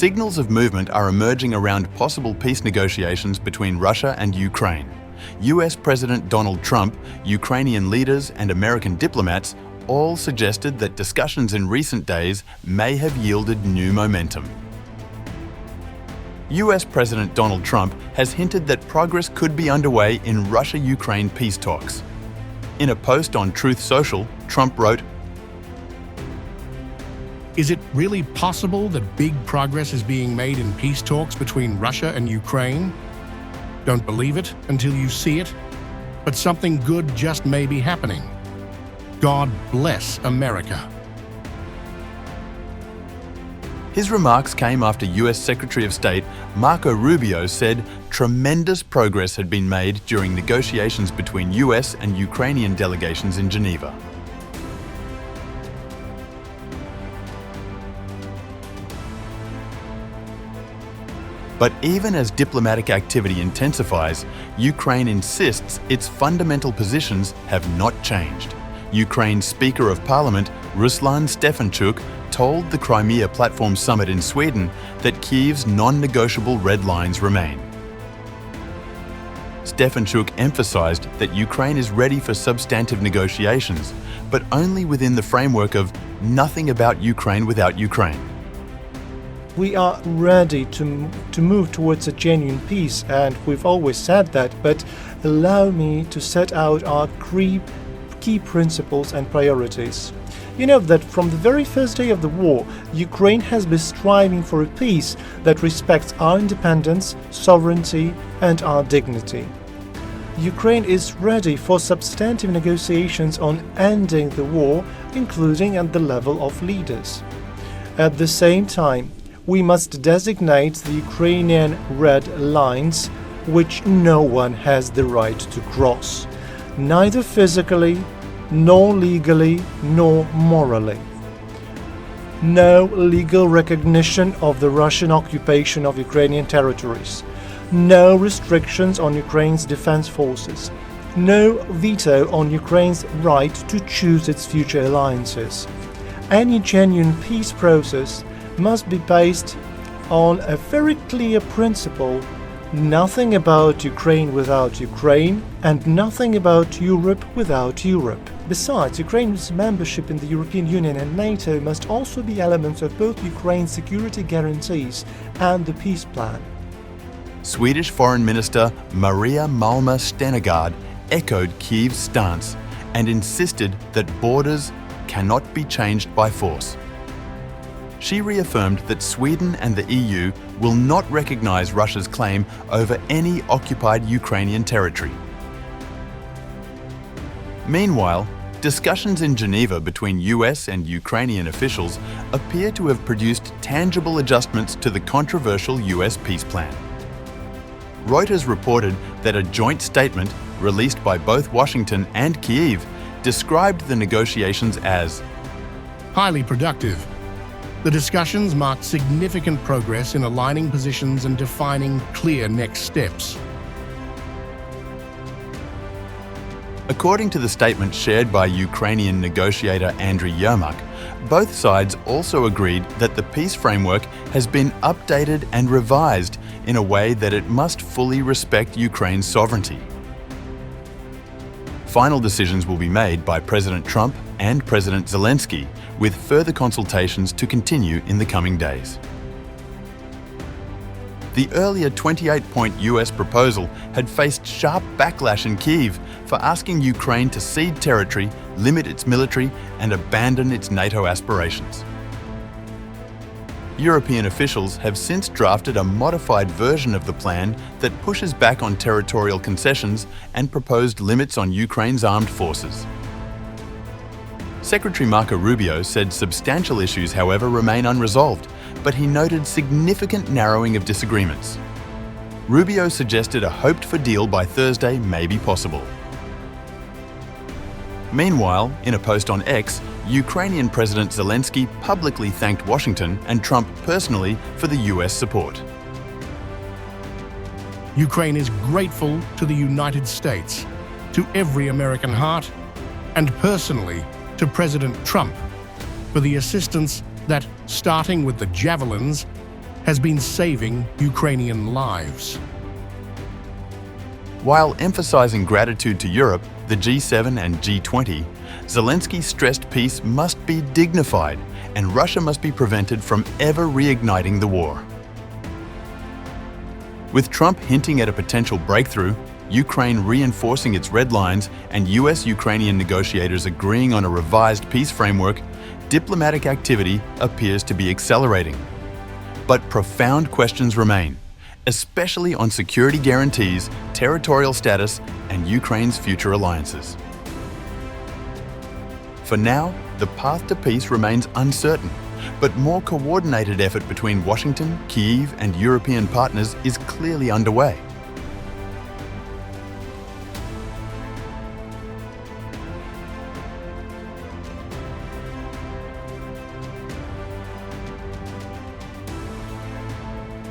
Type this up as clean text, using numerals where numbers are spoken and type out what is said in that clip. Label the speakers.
Speaker 1: Signals of movement are emerging around possible peace negotiations between Russia and Ukraine. US President Donald Trump, Ukrainian leaders and American diplomats all suggested that discussions in recent days may have yielded new momentum. US President Donald Trump has hinted that progress could be underway in Russia-Ukraine peace talks. In a post on Truth Social, Trump wrote,
Speaker 2: "Is it really possible that big progress is being made in peace talks between Russia and Ukraine? Don't believe it until you see it, but something good just may be happening. God bless America."
Speaker 1: His remarks came after US Secretary of State Marco Rubio said tremendous progress had been made during negotiations between US and Ukrainian delegations in Geneva. But even as diplomatic activity intensifies, Ukraine insists its fundamental positions have not changed. Ukraine's Speaker of Parliament, Ruslan Stefanchuk, told the Crimea Platform Summit in Sweden that Kyiv's non-negotiable red lines remain. Stefanchuk emphasized that Ukraine is ready for substantive negotiations, but only within the framework of nothing about Ukraine without Ukraine.
Speaker 3: We are ready to move towards a genuine peace, and we've always said that, but allow me to set out our key principles and priorities. You know that from the very first day of the war, Ukraine has been striving for a peace that respects our independence, sovereignty, and our dignity. Ukraine is ready for substantive negotiations on ending the war, including at the level of leaders. At the same time, we must designate the Ukrainian red lines, which no one has the right to cross, neither physically, nor legally, nor morally. No legal recognition of the Russian occupation of Ukrainian territories. No restrictions on Ukraine's defense forces. No veto on Ukraine's right to choose its future alliances. Any genuine peace process must be based on a very clear principle: nothing about Ukraine without Ukraine, and nothing about Europe without Europe. Besides, Ukraine's membership in the European Union and NATO must also be elements of both Ukraine's security guarantees and the peace plan.
Speaker 1: Swedish Foreign Minister Maria Malmer Stenergard echoed Kyiv's stance and insisted that borders cannot be changed by force. She reaffirmed that Sweden and the EU will not recognize Russia's claim over any occupied Ukrainian territory. Meanwhile, discussions in Geneva between US and Ukrainian officials appear to have produced tangible adjustments to the controversial US peace plan. Reuters reported that a joint statement released by both Washington and Kyiv described the negotiations as
Speaker 2: highly productive. The discussions marked significant progress in aligning positions and defining clear next steps.
Speaker 1: According to the statement shared by Ukrainian negotiator Andriy Yermak, both sides also agreed that the peace framework has been updated and revised in a way that it must fully respect Ukraine's sovereignty. Final decisions will be made by President Trump and President Zelensky, with further consultations to continue in the coming days. The earlier 28-point US proposal had faced sharp backlash in Kyiv for asking Ukraine to cede territory, limit its military, and abandon its NATO aspirations. European officials have since drafted a modified version of the plan that pushes back on territorial concessions and proposed limits on Ukraine's armed forces. Secretary Marco Rubio said substantial issues, however, remain unresolved, but he noted significant narrowing of disagreements. Rubio suggested a hoped-for deal by Thursday may be possible. Meanwhile, in a post on X, Ukrainian President Zelenskiy publicly thanked Washington and Trump personally for the US support.
Speaker 2: Ukraine is grateful to the United States, to every American heart, and personally to President Trump for the assistance that, starting with the javelins, has been saving Ukrainian lives.
Speaker 1: While emphasizing gratitude to Europe, the G7 and G20, Zelensky stressed peace must be dignified and Russia must be prevented from ever reigniting the war. With Trump hinting at a potential breakthrough, Ukraine reinforcing its red lines, and US-Ukrainian negotiators agreeing on a revised peace framework, diplomatic activity appears to be accelerating. But profound questions remain, especially on security guarantees, territorial status, and Ukraine's future alliances. For now, the path to peace remains uncertain, but more coordinated effort between Washington, Kyiv, and European partners is clearly underway.